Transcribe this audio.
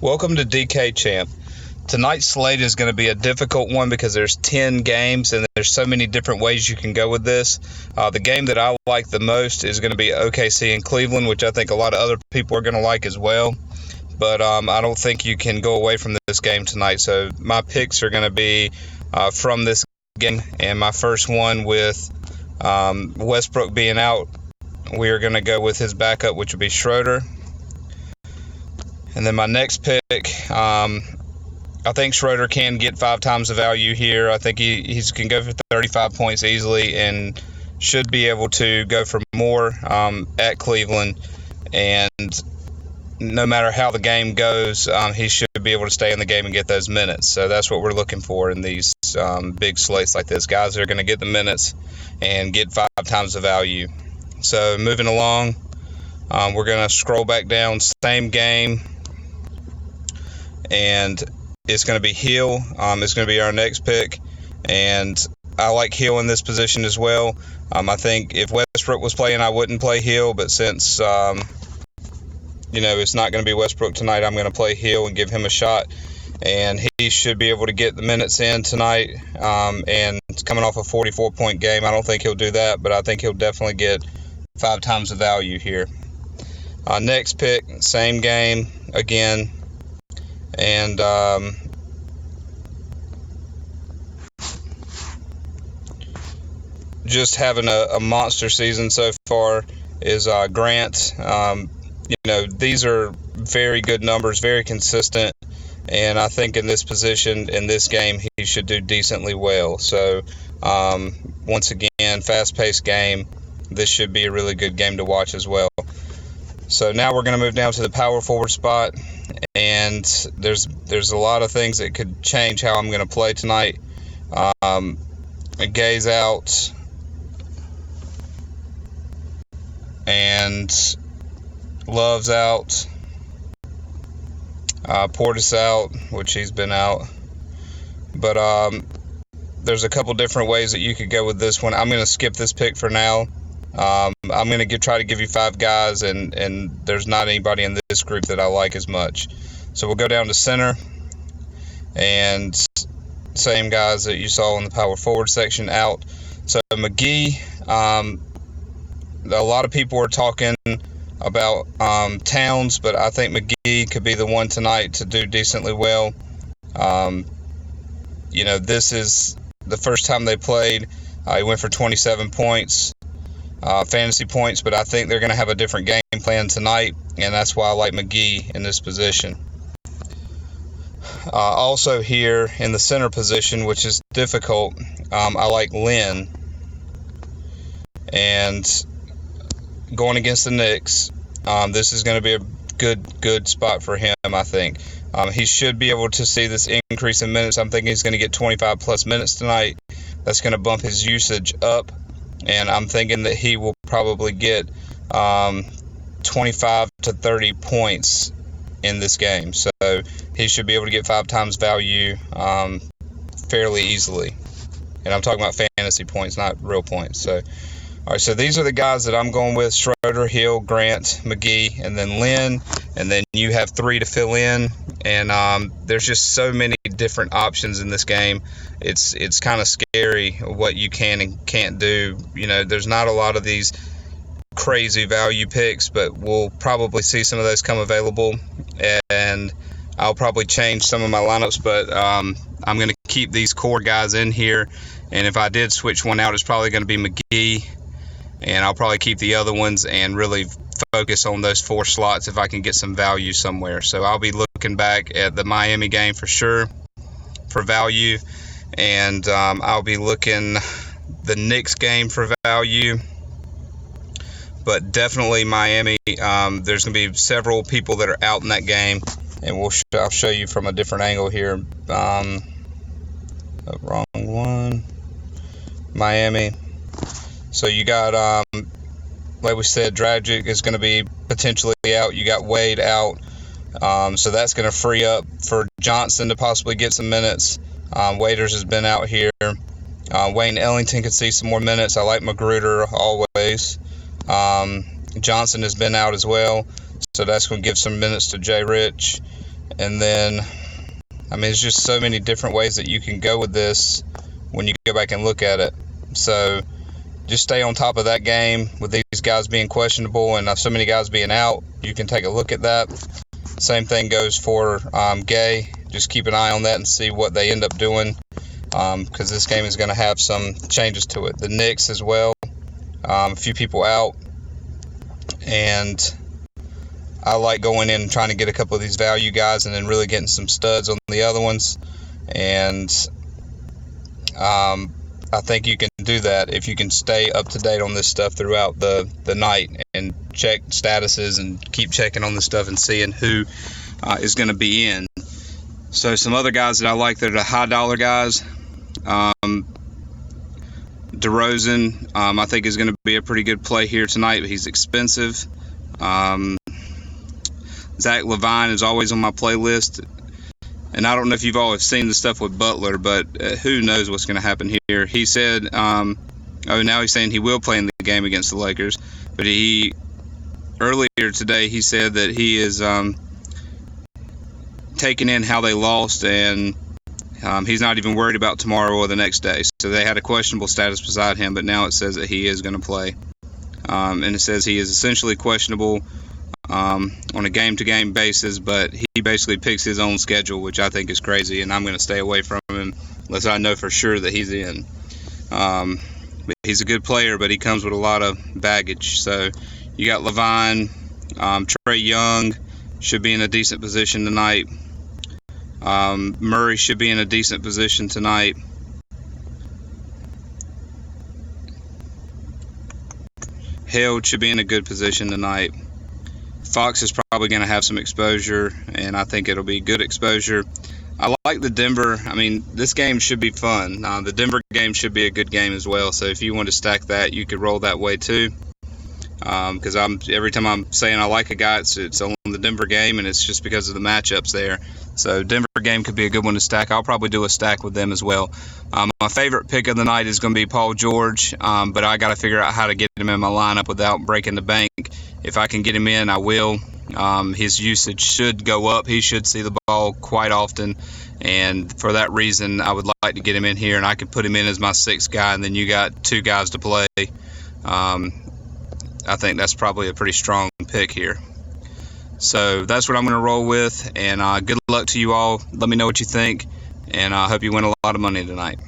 Welcome to DK Champ. Tonight's slate is going to be a difficult one because there's 10 games and there's so many different ways you can go with this. The game that I like the most is going to be OKC and Cleveland, which I think a lot of other people are going to like as well. But I don't think you can go away from this game tonight. So my picks are going to be from this game. And my first one with Westbrook being out, we are going to go with his backup, which would be Schroeder. And then my next pick, I think Schroeder can get 5 times the value here. I think he can go for 35 points easily and should be able to go for more at Cleveland. And no matter how the game goes, he should be able to stay in the game and get those minutes. So that's what we're looking for in these big slates like this. Guys that are going to get the minutes and get 5 times the value. So moving along, we're going to scroll back down. Same game. And it's going to be Hill. It's going to be our next pick. And I like Hill in this position as well. I think if Westbrook was playing, I wouldn't play Hill. But since, it's not going to be Westbrook tonight, I'm going to play Hill and give him a shot. And he should be able to get the minutes in tonight. And coming off a 44-point game, I don't think he'll do that. But I think he'll definitely get 5 times the value here. Next pick, same game again. And just having a monster season so far is Grant. These are very good numbers, very consistent. And I think in this position, in this game, he should do decently well. So, once again, fast-paced game. This should be a really good game to watch as well. So now we're going to move down to the power forward spot. And there's a lot of things that could change how I'm going to play tonight. Gay's out. And Love's out. Portis out, which he's been out. But there's a couple different ways that you could go with this one. I'm going to skip this pick for now. I'm going to try to give you 5 guys, and there's not anybody in this group that I like as much. So we'll go down to center, and same guys that you saw in the power forward section out. So McGee, a lot of people are talking about Towns, but I think McGee could be the one tonight to do decently well. This is the first time they played. He went for 27 points. Fantasy points, but I think they're going to have a different game plan tonight, and that's why I like McGee in this position. Also here in the center position, which is difficult, I like Lynn. And going against the Knicks, this is going to be a good spot for him, I think. He should be able to see this increase in minutes. I'm thinking he's going to get 25-plus minutes tonight. That's going to bump his usage up. And I'm thinking that he will probably get 25 to 30 points in this game. So he should be able to get 5 times value fairly easily. And I'm talking about fantasy points, not real points. So, all right, so these are the guys that I'm going with: Schroeder, Hill, Grant, McGee, and then Lynn. And then you have 3 to fill in. And there's just so many different options in this game. It's kind of scary what you can and can't do. There's not a lot of these crazy value picks, but we'll probably see some of those come available. And I'll probably change some of my lineups, but I'm going to keep these core guys in here. And if I did switch one out, it's probably going to be McGee. And I'll probably keep the other ones and really focus on those 4 slots if I can get some value somewhere. So I'll be looking back at the Miami game for sure for value. And I'll be looking the Knicks game for value. But definitely Miami, there's going to be several people that are out in that game. And I'll show you from a different angle here. Wrong one. Miami. So you got, like we said, Dragic is going to be potentially out. You got Wade out. So that's going to free up for Johnson to possibly get some minutes. Waiters has been out here. Wayne Ellington could see some more minutes. I like Magruder always. Johnson has been out as well, so that's going to give some minutes to Jay Rich. And then, I mean, it's just so many different ways that you can go with this when you go back and look at it. So just stay on top of that game with these guys being questionable and so many guys being out. You can take a look at that. Same thing goes for Gay. Just keep an eye on that and see what they end up doing, because this game is going to have some changes to it. The Knicks as well, a few people out, and I like going in and trying to get a couple of these value guys and then really getting some studs on the other ones. And I think you can do that if you can stay up to date on this stuff throughout the night and check statuses and keep checking on this stuff and seeing who is going to be in. So some other guys that I like that are the high dollar guys, DeRozan, I think is going to be a pretty good play here tonight, but he's expensive. Zach LaVine is always on my playlist. And I don't know if you've always seen the stuff with Butler, but who knows what's going to happen here. He said, now he's saying he will play in the game against the Lakers. But earlier today, he said that he is taking in how they lost, and he's not even worried about tomorrow or the next day. So they had a questionable status beside him, but now it says that he is going to play. And it says he is essentially questionable on a game-to-game basis, but he basically picks his own schedule, which I think is crazy, and I'm going to stay away from him unless I know for sure that he's in. He's a good player, but he comes with a lot of baggage. So you got LaVine, Trae Young should be in a decent position tonight. Murray should be in a decent position tonight. Held should be in a good position tonight. Fox is probably going to have some exposure, and I think it'll be good exposure. I like the Denver. I mean, this game should be fun. The Denver game should be a good game as well. So if you want to stack that, you could roll that way too. Because every time I'm saying I like a guy, it's on the Denver game, and it's just because of the matchups there. So Denver game could be a good one to stack. I'll probably do a stack with them as well. My favorite pick of the night is going to be Paul George, but I got to figure out how to get him in my lineup without breaking the bank. If I can get him in, I will. His usage should go up. He should see the ball quite often, and for that reason, I would like to get him in here, and I could put him in as my sixth guy, and then you got two guys to play. I think that's probably a pretty strong pick here. So that's what I'm going to roll with, and good luck to you all. Let me know what you think, and I hope you win a lot of money tonight.